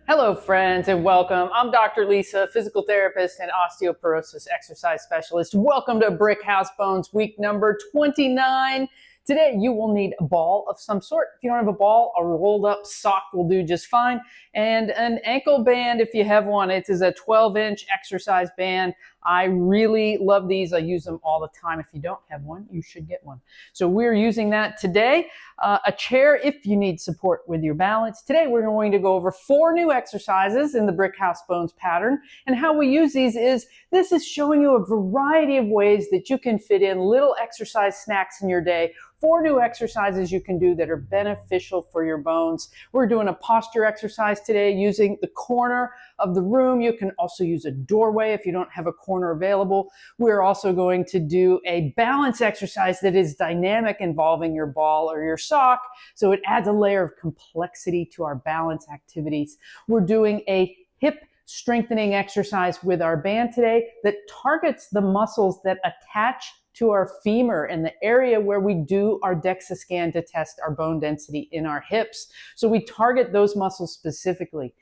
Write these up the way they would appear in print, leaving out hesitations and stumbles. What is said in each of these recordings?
Hello, friends, and welcome. I'm Dr. Lisa, physical therapist and osteoporosis exercise specialist. Welcome to Brick House Bones, week number 29. Today, you will need a ball of some sort. If you don't have a ball, a rolled up sock will do just fine. And an ankle band, if you have one. It is a 12-inch exercise band. I really love these. I use them all the time. If you don't have one, you should get one. So we're using that today. A chair if you need support with your balance. Today, we're going to go over 4 new exercises in the Brick House Bones pattern. And how we use these is, this is showing you a variety of ways that you can fit in little exercise snacks in your day. 4 new exercises you can do that are beneficial for your bones. We're doing a posture exercise today using the corner of the room. You can also use a doorway if you don't have a corner available. We're also going to do a balance exercise that is dynamic, involving your ball or your sock. So it adds a layer of complexity to our balance activities. We're doing a hip strengthening exercise with our band today that targets the muscles that attach to our femur and the area where we do our DEXA scan to test our bone density in our hips. So we target those muscles specifically.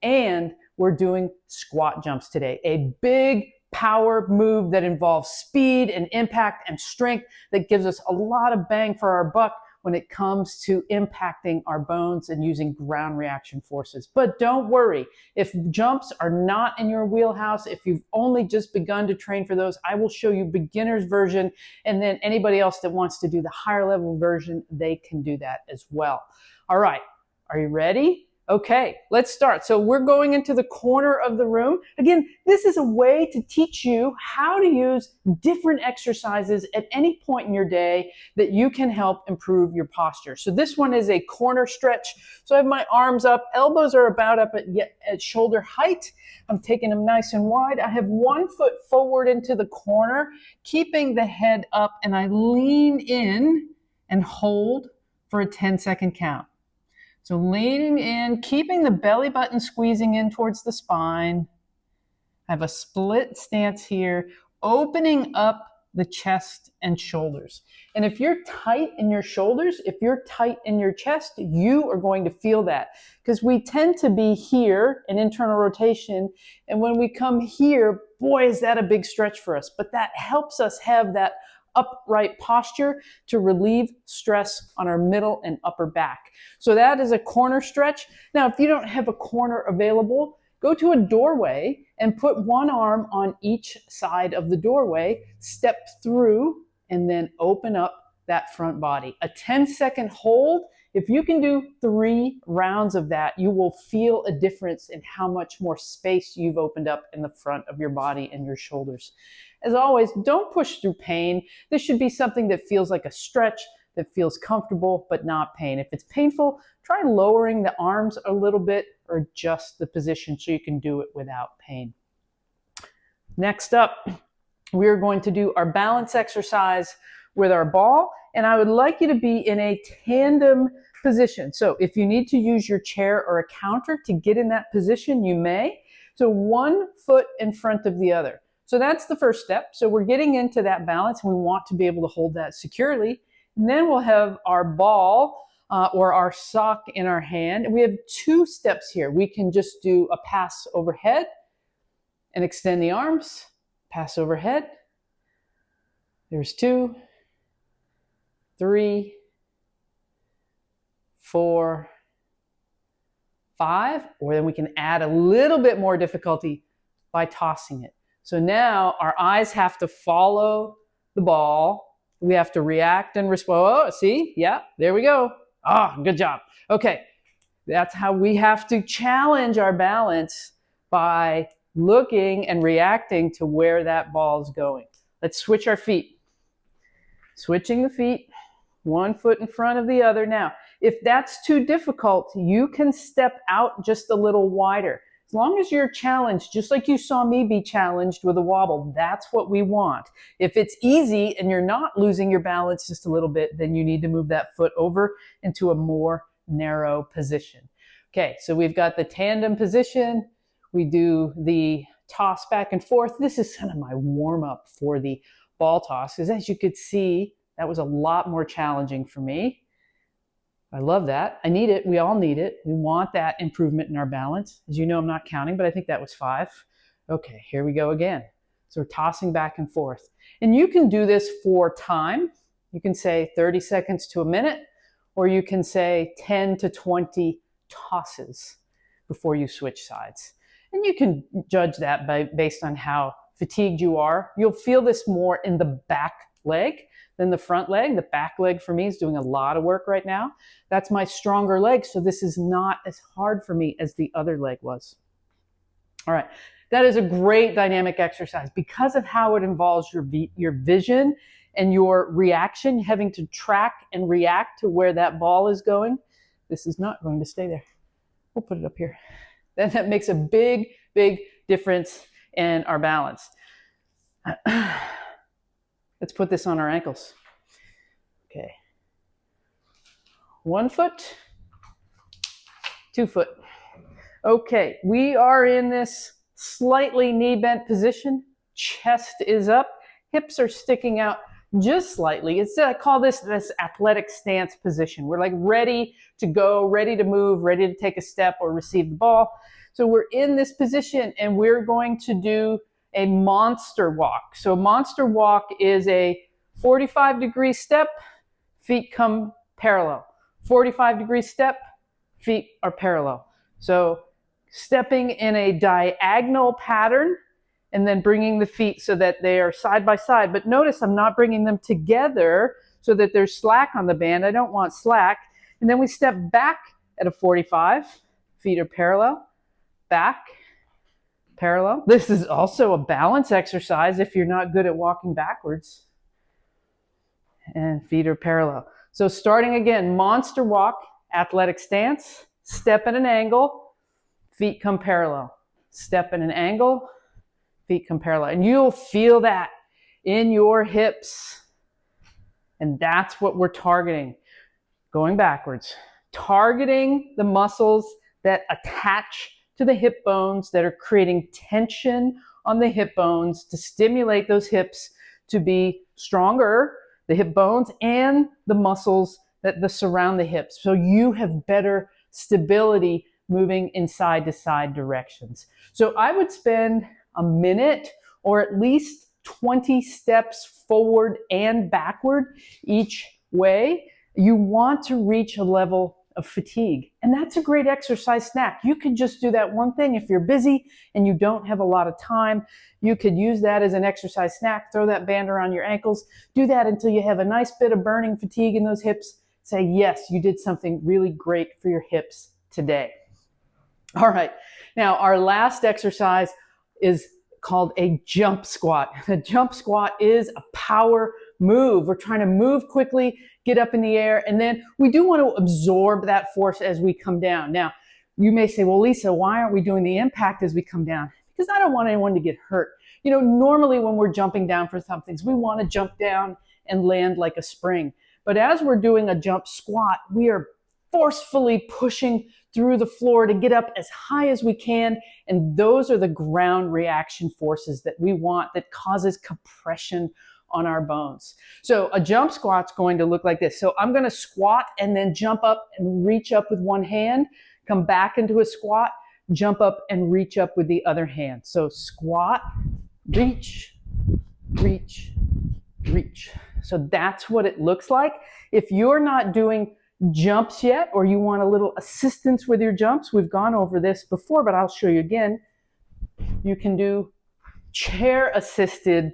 And we're doing squat jumps today, a big power move that involves speed and impact and strength that gives us a lot of bang for our buck when it comes to impacting our bones and using ground reaction forces. But don't worry, if jumps are not in your wheelhouse, if you've only just begun to train for those, I will show you beginner's version, and then anybody else that wants to do the higher level version, they can do that as well. All right, are you ready? Okay, let's start. So we're going into the corner of the room. Again, this is a way to teach you how to use different exercises at any point in your day that you can help improve your posture. So this one is a corner stretch. So I have my arms up, elbows are about up at shoulder height. I'm taking them nice and wide. I have one foot forward into the corner, keeping the head up, and I lean in and hold for a 10-second count. So leaning in, keeping the belly button squeezing in towards the spine. I have a split stance here, opening up the chest and shoulders. And if you're tight in your shoulders, if you're tight in your chest, you are going to feel that, because we tend to be here in internal rotation. And when we come here, boy, is that a big stretch for us. But that helps us have that upright posture to relieve stress on our middle and upper back. So that is a corner stretch. Now, if you don't have a corner available, go to a doorway and put one arm on each side of the doorway, step through, and then open up that front body. A 10-second hold. If you can do 3 rounds of that, you will feel a difference in how much more space you've opened up in the front of your body and your shoulders. As always, don't push through pain. This should be something that feels like a stretch, that feels comfortable, but not pain. If it's painful, try lowering the arms a little bit or adjust the position so you can do it without pain. Next up, we're going to do our balance exercise with our ball, and I would like you to be in a tandem position. So if you need to use your chair or a counter to get in that position, you may. So one foot in front of the other. So that's the first step. So we're getting into that balance. We want to be able to hold that securely. And then we'll have our ball or our sock in our hand. And we have 2 steps here. We can just do a pass overhead and extend the arms. Pass overhead. There's 2, 3, 4, 5. Or then we can add a little bit more difficulty by tossing it. So now our eyes have to follow the ball. We have to react and respond. Oh, see? Yeah, there we go. Ah, good job. Okay, that's how we have to challenge our balance, by looking and reacting to where that ball is going. Let's switch our feet. Switching the feet, one foot in front of the other. Now, if that's too difficult, you can step out just a little wider. As long as you're challenged, just like you saw me be challenged with a wobble, that's what we want. If it's easy and you're not losing your balance just a little bit, then you need to move that foot over into a more narrow position. Okay, so we've got the tandem position. We do the toss back and forth. This is kind of my warm-up for the ball toss, because as you could see, that was a lot more challenging for me. I love that. I need it. We all need it. We want that improvement in our balance. As you know, I'm not counting, but I think that was 5. Okay, here we go again. So we're tossing back and forth. And you can do this for time. You can say 30 seconds to a minute, or you can say 10 to 20 tosses before you switch sides. And you can judge that based on how fatigued you are. You'll feel this more in the back leg than the front leg. The back leg for me is doing a lot of work right now. That's my stronger leg, so this is not as hard for me as the other leg was. All right, that is a great dynamic exercise because of how it involves your vision and your reaction, having to track and react to where that ball is going. This is not going to stay there. We'll put it up here. That makes a big, big difference in our balance. Let's put this on our ankles. Okay. 1 foot, 2 foot. Okay, we are in this slightly knee bent position. Chest is up, hips are sticking out just slightly. I call this athletic stance position. We're like ready to go, ready to move, ready to take a step or receive the ball. So we're in this position and we're going to do a monster walk. So monster walk is a 45-degree step, feet come parallel. 45-degree step, feet are parallel. So stepping in a diagonal pattern and then bringing the feet so that they are side by side. But notice I'm not bringing them together so that there's slack on the band. I don't want slack. And then we step back at a 45. Feet are parallel, back, parallel. This is also a balance exercise if you're not good at walking backwards. And feet are parallel. So starting again, monster walk, athletic stance, step at an angle, feet come parallel. Step at an angle, feet come parallel. And you'll feel that in your hips. And that's what we're targeting. Going backwards. Targeting the muscles that attach to the hip bones, that are creating tension on the hip bones to stimulate those hips to be stronger, the hip bones and the muscles that surround the hips. So you have better stability moving in side to side directions. So I would spend a minute or at least 20 steps forward and backward each way. You want to reach a level of fatigue. And that's a great exercise snack. You could just do that one thing. If you're busy and you don't have a lot of time, you could use that as an exercise snack. Throw that band around your ankles. Do that until you have a nice bit of burning fatigue in those hips. Say, yes, you did something really great for your hips today. All right. Now, our last exercise is called a jump squat. The jump squat is a power move. We're trying to move quickly, get up in the air, and then we do want to absorb that force as we come down. Now, you may say, well, Lisa, why aren't we doing the impact as we come down? Because I don't want anyone to get hurt. You know, normally when we're jumping down for some things, we want to jump down and land like a spring. But as we're doing a jump squat, we are forcefully pushing through the floor to get up as high as we can. And those are the ground reaction forces that we want, that causes compression on our bones. So a jump squat's going to look like this. So I'm going to squat and then jump up and reach up with one hand, come back into a squat, jump up and reach up with the other hand. So squat, reach, reach, reach. So that's what it looks like. If you're not doing jumps yet, or you want a little assistance with your jumps, we've gone over this before, but I'll show you again. You can do chair assisted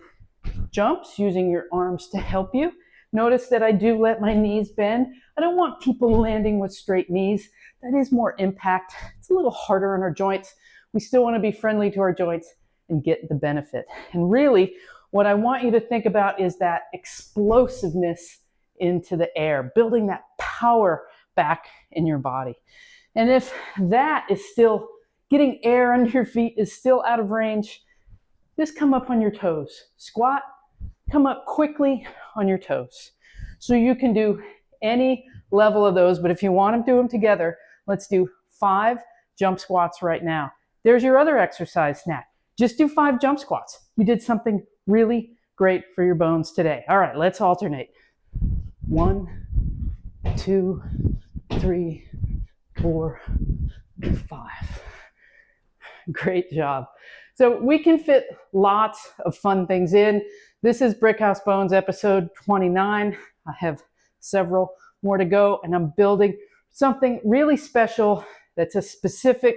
jumps using your arms to help you. Notice that I do let my knees bend. I don't want people landing with straight knees. That is more impact. It's a little harder on our joints. We still want to be friendly to our joints and get the benefit. And really, what I want you to think about is that explosiveness into the air, building that power back in your body. And if that is still, getting air under your feet is still out of range, just come up on your toes. Squat, come up quickly on your toes. So you can do any level of those, but if you want to do them together, let's do 5 jump squats right now. There's your other exercise snack. Just do 5 jump squats. You did something really great for your bones today. All right, let's alternate. 1, 2, 3, 4, 5. Great job. So we can fit lots of fun things in. This is Brickhouse Bones episode 29. I have several more to go, and I'm building something really special that's a specific,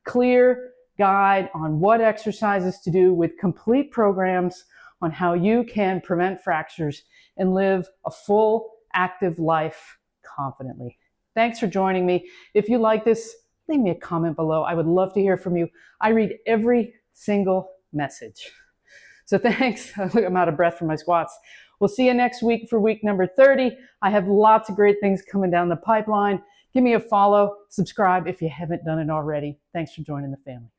clear guide on what exercises to do with complete programs on how you can prevent fractures and live a full, active life confidently. Thanks for joining me. If you like this, leave me a comment below. I would love to hear from you. I read every single message. So thanks. I'm out of breath from my squats. We'll see you next week for week number 30. I have lots of great things coming down the pipeline. Give me a follow, subscribe if you haven't done it already. Thanks for joining the family.